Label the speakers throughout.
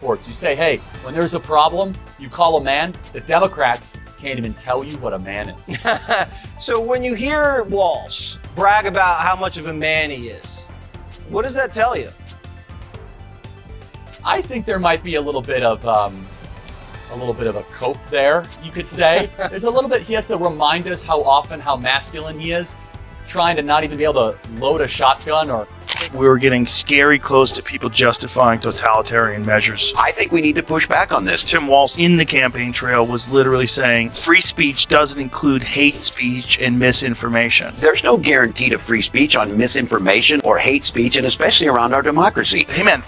Speaker 1: You say, hey, when there's a problem, you call a man. The Democrats can't even tell you what a man is.
Speaker 2: So when you hear Walz brag about how much of a man he is, what does that tell you?
Speaker 1: I think there might be a little bit of a cope there, you could say. There's a little bit, he has to remind us how masculine he is, trying to not even be able to load a shotgun or...
Speaker 3: We were getting scary close to people justifying totalitarian measures.
Speaker 4: I think we need to push back on this.
Speaker 3: Tim Walz in the campaign trail was literally saying free speech doesn't include hate speech and misinformation.
Speaker 4: There's no guarantee to free speech on misinformation or hate speech, and especially around our democracy.
Speaker 3: Hey man,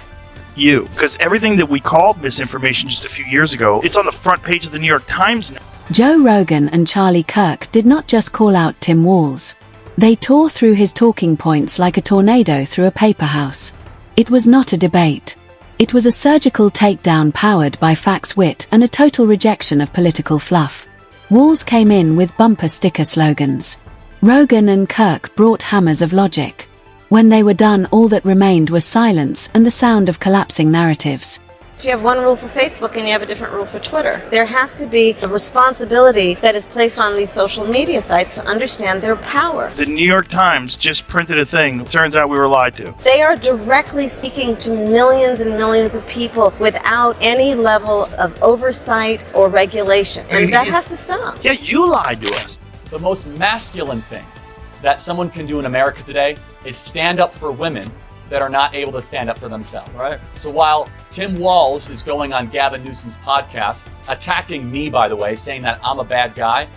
Speaker 3: you. Because everything that we called misinformation just a few years ago, it's on the front page of the New York Times now.
Speaker 5: Joe Rogan and Charlie Kirk did not just call out Tim Walz. They tore through his talking points like a tornado through a paper house. It was not a debate. It was a surgical takedown powered by facts, wit, and a total rejection of political fluff. Walz came in with bumper sticker slogans. Rogan and Kirk brought hammers of logic. When they were done, all that remained was silence and the sound of collapsing narratives.
Speaker 6: You have one rule for Facebook and you have a different rule for Twitter. There has to be a responsibility that is placed on these social media sites to understand their power.
Speaker 3: The New York Times just printed a thing. Turns out we were lied to.
Speaker 6: They are directly speaking to millions and millions of people without any level of oversight or regulation. And that has to stop.
Speaker 3: Yeah, you lied to us.
Speaker 1: The most masculine thing that someone can do in America today is stand up for women that are not able to stand up for themselves.
Speaker 2: Right.
Speaker 1: So while Tim Walz is going on Gavin Newsom's podcast, attacking me, by the way, saying that I'm a bad guy,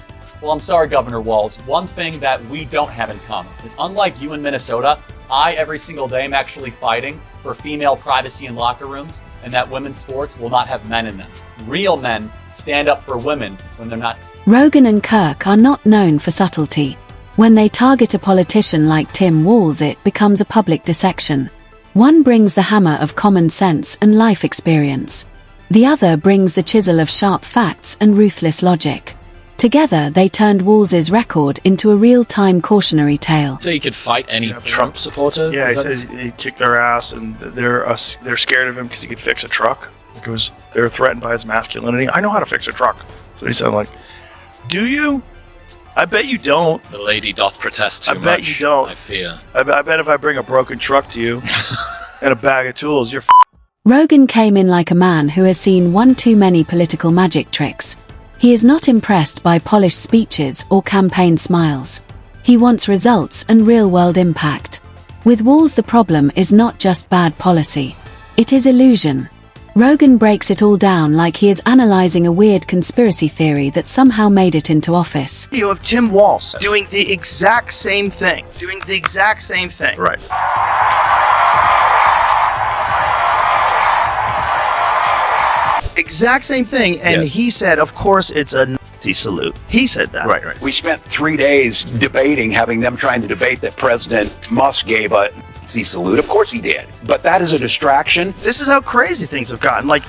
Speaker 1: well, I'm sorry, Governor Walz. One thing that we don't have in common is, unlike you in Minnesota, I, every single day, am actually fighting for female privacy in locker rooms and that women's sports will not have men in them. Real men stand up for women when they're not.
Speaker 5: Rogan and Kirk are not known for subtlety. When they target a politician like Tim Walz, it becomes a public dissection. One brings the hammer of common sense and life experience. The other brings the chisel of sharp facts and ruthless logic. Together, they turned Walz's record into a real-time cautionary tale.
Speaker 7: So you could fight any Trump supporter?
Speaker 3: Yeah, he says he'd kick their ass, and they're scared of him because he could fix a truck. Because they're threatened by his masculinity. I know how to fix a truck. So he said, like, do you? I bet you don't.
Speaker 7: The lady doth protest too much.
Speaker 3: I bet you don't.
Speaker 7: I fear.
Speaker 3: I bet if I bring a broken truck to you and a bag of tools, you're
Speaker 5: Rogan came in like a man who has seen one too many political magic tricks. He is not impressed by polished speeches or campaign smiles. He wants results and real-world impact. With Walz, the problem is not just bad policy. It is illusion. Rogan breaks it all down like he is analyzing a weird conspiracy theory that somehow made it into office.
Speaker 3: You have Tim Walz doing the exact same thing.
Speaker 7: Right.
Speaker 3: Exact same thing, and
Speaker 7: Yes.
Speaker 3: he said, of course, it's a Nazi salute. He said that.
Speaker 7: Right.
Speaker 4: We spent 3 days debating, having them trying to debate that President Musk gave a Nazi salute. Of course he did. But that is a distraction.
Speaker 3: This is how crazy things have gotten. Like,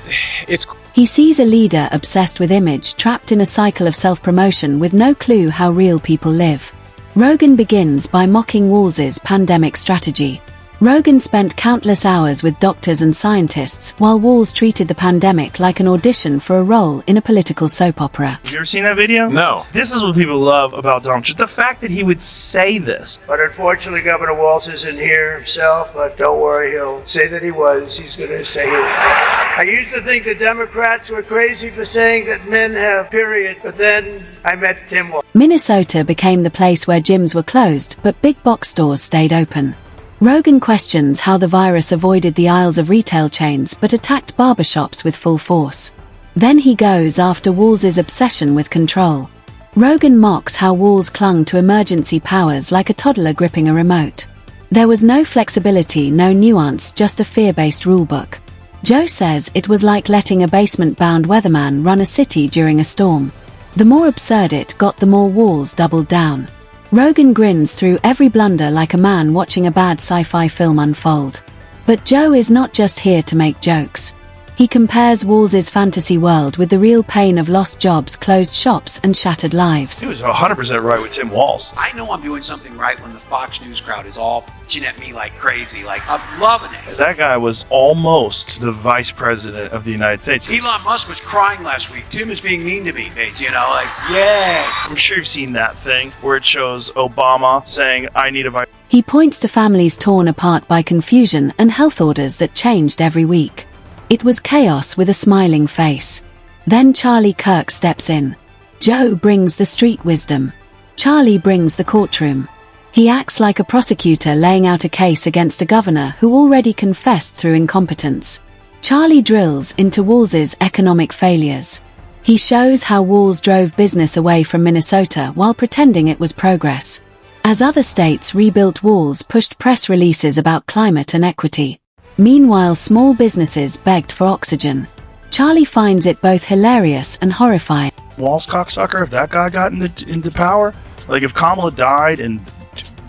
Speaker 3: it's
Speaker 5: He sees a leader obsessed with image, trapped in a cycle of self-promotion with no clue how real people live. Rogan begins by mocking Walz's pandemic strategy. Rogan spent countless hours with doctors and scientists, while Walz treated the pandemic like an audition for a role in a political soap opera.
Speaker 3: Have you ever seen that video?
Speaker 7: No.
Speaker 3: This is what people love about Donald Trump. The fact that he would say this.
Speaker 8: But unfortunately, Governor Walz isn't here himself, but don't worry, he'll say that he was. He's going to say he was. I used to think the Democrats were crazy for saying that men have, period, but then I met Tim Walz.
Speaker 5: Minnesota became the place where gyms were closed, but big box stores stayed open. Rogan questions how the virus avoided the aisles of retail chains but attacked barbershops with full force. Then he goes after Walz's obsession with control. Rogan mocks how Walz clung to emergency powers like a toddler gripping a remote. There was no flexibility, no nuance, just a fear-based rulebook. Joe says it was like letting a basement-bound weatherman run a city during a storm. The more absurd it got, the more Walz doubled down. Rogan grins through every blunder like a man watching a bad sci-fi film unfold. But Joe is not just here to make jokes. He compares Walz's fantasy world with the real pain of lost jobs, closed shops, and shattered lives.
Speaker 3: He was 100% right with Tim Walz.
Speaker 4: I know I'm doing something right when the Fox News crowd is all bitching at me like crazy. Like, I'm loving it.
Speaker 3: That guy was almost the vice president of the United States.
Speaker 4: Elon Musk was crying last week. Tim is being mean to me, you know, like, yeah.
Speaker 3: I'm sure you've seen that thing where it shows Obama saying, I need a vice.
Speaker 5: He points to families torn apart by confusion and health orders that changed every week. It was chaos with a smiling face. Then Charlie Kirk steps in. Joe brings the street wisdom. Charlie brings the courtroom. He acts like a prosecutor laying out a case against a governor who already confessed through incompetence. Charlie drills into Walz's economic failures. He shows how Walz drove business away from Minnesota while pretending it was progress. As other states rebuilt, Walz pushed press releases about climate and equity. Meanwhile, small businesses begged for oxygen. Charlie finds it both hilarious and horrifying.
Speaker 3: Walz cocksucker, if that guy got into power, like if Kamala died and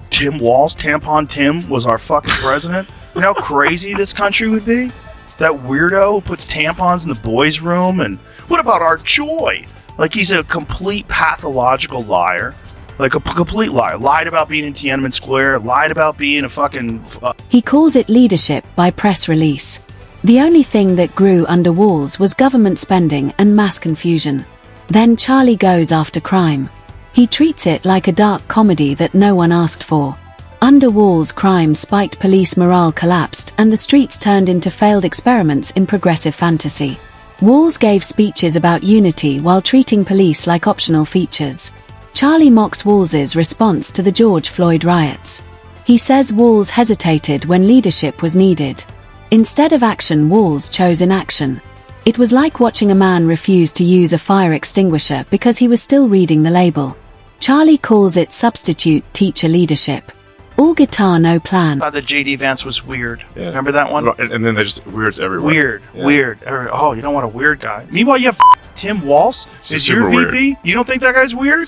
Speaker 3: Tim Walz, Tampon Tim, was our fucking president, you know how crazy this country would be? That weirdo who puts tampons in the boys' room, and what about our joy? Like he's a complete pathological liar. Like a complete liar. Lied about being in Tiananmen Square, lied about being a fucking...
Speaker 5: He calls it leadership by press release. The only thing that grew under Walz was government spending and mass confusion. Then Charlie goes after crime. He treats it like a dark comedy that no one asked for. Under Walz, crime spiked, police morale collapsed, and the streets turned into failed experiments in progressive fantasy. Walz gave speeches about unity while treating police like optional features. Charlie mocks Walz's response to the George Floyd riots. He says Walz hesitated when leadership was needed. Instead of action, Walz chose inaction. It was like watching a man refuse to use a fire extinguisher because he was still reading the label. Charlie calls it substitute teacher leadership. All guitar, no plan.
Speaker 3: I thought that J.D. Vance was weird. Yeah. Remember that one?
Speaker 9: And then they just weirds everywhere.
Speaker 3: Weird. Oh, you don't want a weird guy. Meanwhile, you have Tim Walz. Is your VP? Weird. You don't think that guy's weird?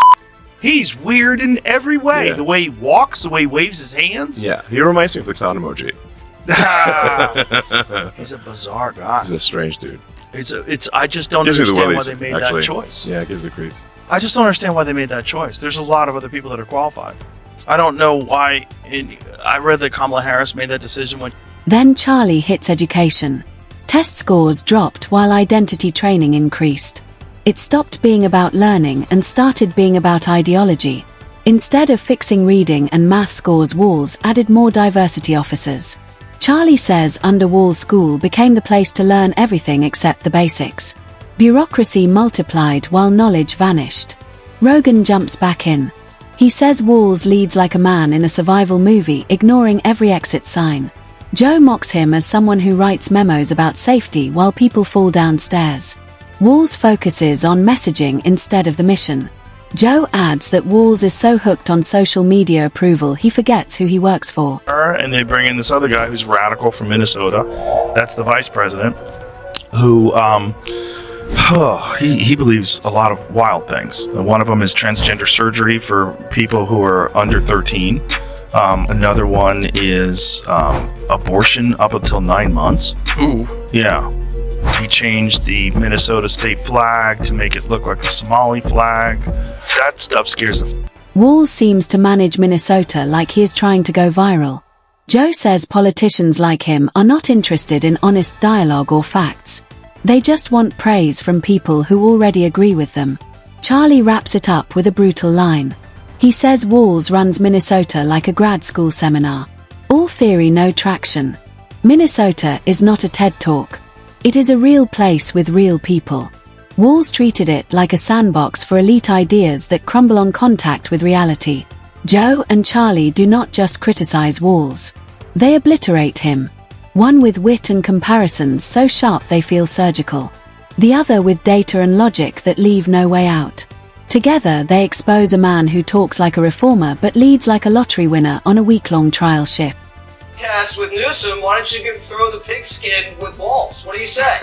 Speaker 3: He's weird in every way. Yeah. The way he walks, the way he waves his hands.
Speaker 9: Yeah, he reminds me of the clown emoji.
Speaker 3: He's a bizarre guy.
Speaker 9: He's a strange dude.
Speaker 3: I just don't understand why they made that choice.
Speaker 9: Yeah, it gives the creep.
Speaker 3: I just don't understand why they made that choice. There's a lot of other people that are qualified. I don't know why. I read that Kamala Harris made that decision when...
Speaker 5: Then Charlie hits education. Test scores dropped while identity training increased. It stopped being about learning and started being about ideology. Instead of fixing reading and math scores, Walz added more diversity officers. Charlie says under Walz, school became the place to learn everything except the basics. Bureaucracy multiplied while knowledge vanished. Rogan jumps back in. He says Walz leads like a man in a survival movie, ignoring every exit sign. Joe mocks him as someone who writes memos about safety while people fall downstairs. Walz focuses on messaging instead of the mission. Joe adds that Walz is so hooked on social media approval he forgets who he works for.
Speaker 3: And they bring in this other guy who's radical from Minnesota. That's the vice president, who he believes a lot of wild things. One of them is transgender surgery for people who are under 13. Another one is abortion up until 9 months.
Speaker 9: Ooh.
Speaker 3: Yeah. He changed the Minnesota state flag to make it look like a Somali flag. That stuff scares him.
Speaker 5: Walz seems to manage Minnesota like he is trying to go viral. Joe says politicians like him are not interested in honest dialogue or facts. They just want praise from people who already agree with them. Charlie wraps it up with a brutal line. He says Walz runs Minnesota like a grad school seminar. All theory, no traction. Minnesota is not a TED Talk. It is a real place with real people. Walz treated it like a sandbox for elite ideas that crumble on contact with reality. Joe and Charlie do not just criticize Walz. They obliterate him. One with wit and comparisons so sharp they feel surgical. The other with data and logic that leave no way out. Together they expose a man who talks like a reformer but leads like a lottery winner on a week-long trial shift.
Speaker 2: Yes, with Newsom, why don't you throw the pigskin with Walz? What do you say?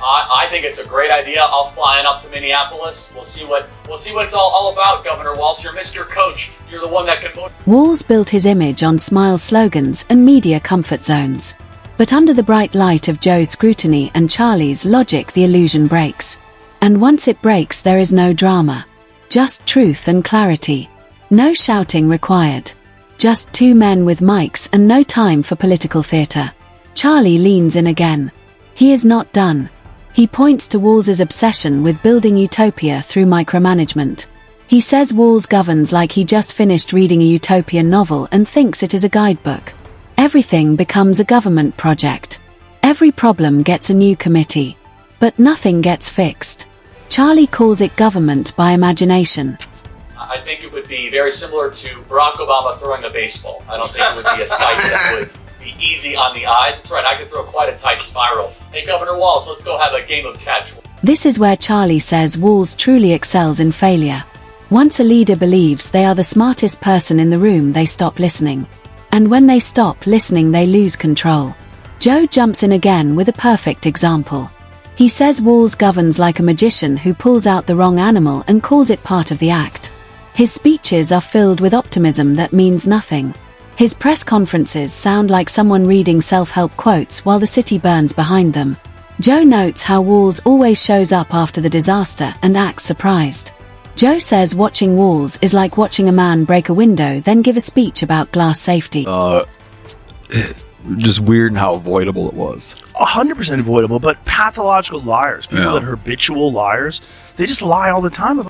Speaker 1: I think it's a great idea. I'll fly in up to Minneapolis. We'll see what it's all about, Governor Walz. You're Mr. Coach. You're the one that can vote.
Speaker 5: Walz built his image on smile slogans and media comfort zones. But under the bright light of Joe's scrutiny and Charlie's logic, the illusion breaks. And once it breaks, there is no drama. Just truth and clarity. No shouting required. Just two men with mics and no time for political theater. Charlie leans in again. He is not done. He points to Walz's obsession with building utopia through micromanagement. He says Walz governs like he just finished reading a utopian novel and thinks it is a guidebook. Everything becomes a government project. Every problem gets a new committee. But nothing gets fixed. Charlie calls it government by imagination.
Speaker 1: I think it would be very similar to Barack Obama throwing a baseball. I don't think it would be a sight that would be easy on the eyes. That's right, I could throw quite a tight spiral. Hey, Governor Walz, let's go have a game of catch.
Speaker 5: This is where Charlie says Walz truly excels in failure. Once a leader believes they are the smartest person in the room, they stop listening. And when they stop listening, they lose control. Joe jumps in again with a perfect example. He says Walz governs like a magician who pulls out the wrong animal and calls it part of the act. His speeches are filled with optimism that means nothing. His press conferences sound like someone reading self-help quotes while the city burns behind them. Joe notes how Walz always shows up after the disaster and acts surprised. Joe says watching Walz is like watching a man break a window then give a speech about glass safety.
Speaker 10: Just weird and how avoidable it was.
Speaker 3: 100% avoidable, but pathological liars, people that are habitual liars, they just lie all the time.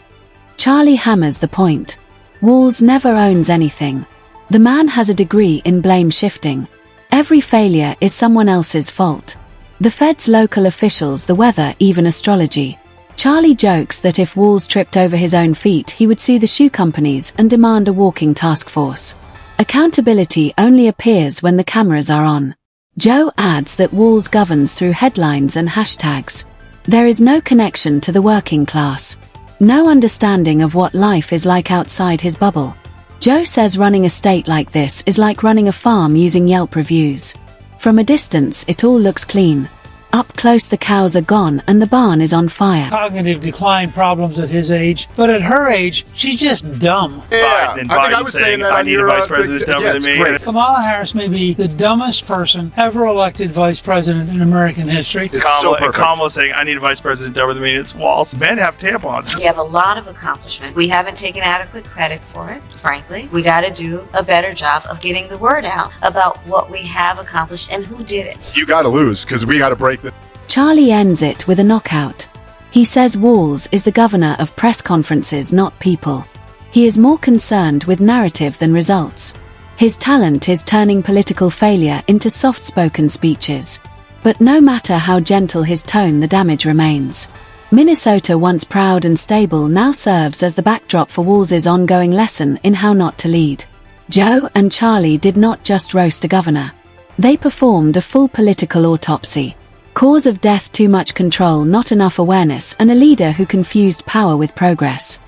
Speaker 5: Charlie hammers the point. Walz never owns anything. The man has a degree in blame shifting. Every failure is someone else's fault. The Fed's local officials, the weather, even astrology. Charlie jokes that if Walz tripped over his own feet, he would sue the shoe companies and demand a walking task force. Accountability only appears when the cameras are on. Joe adds that Walz governs through headlines and hashtags. There is no connection to the working class. No understanding of what life is like outside his bubble. Joe says running a state like this is like running a farm using Yelp reviews. From a distance, it all looks clean. Up close, the cows are gone and the barn is on fire.
Speaker 11: Cognitive decline problems at his age, but at her age, she's just dumb.
Speaker 3: Yeah, I think I was saying that I need a vice president dumber than me.
Speaker 11: Great. Kamala Harris may be the dumbest person ever elected vice president in American history.
Speaker 3: Kamala saying I need a vice president dumber than me. It's Walz. Men have tampons.
Speaker 12: We have a lot of accomplishment. We haven't taken adequate credit for it, frankly. We got to do a better job of getting the word out about what we have accomplished and who did it.
Speaker 9: You got to lose because we got to break.
Speaker 5: Charlie ends it with a knockout. He says Walz is the governor of press conferences, not people. He is more concerned with narrative than results. His talent is turning political failure into soft-spoken speeches. But no matter how gentle his tone, the damage remains. Minnesota, once proud and stable, now serves as the backdrop for Walz's ongoing lesson in how not to lead. Joe and Charlie did not just roast a governor. They performed a full political autopsy. Cause of death: too much control, not enough awareness, and a leader who confused power with progress.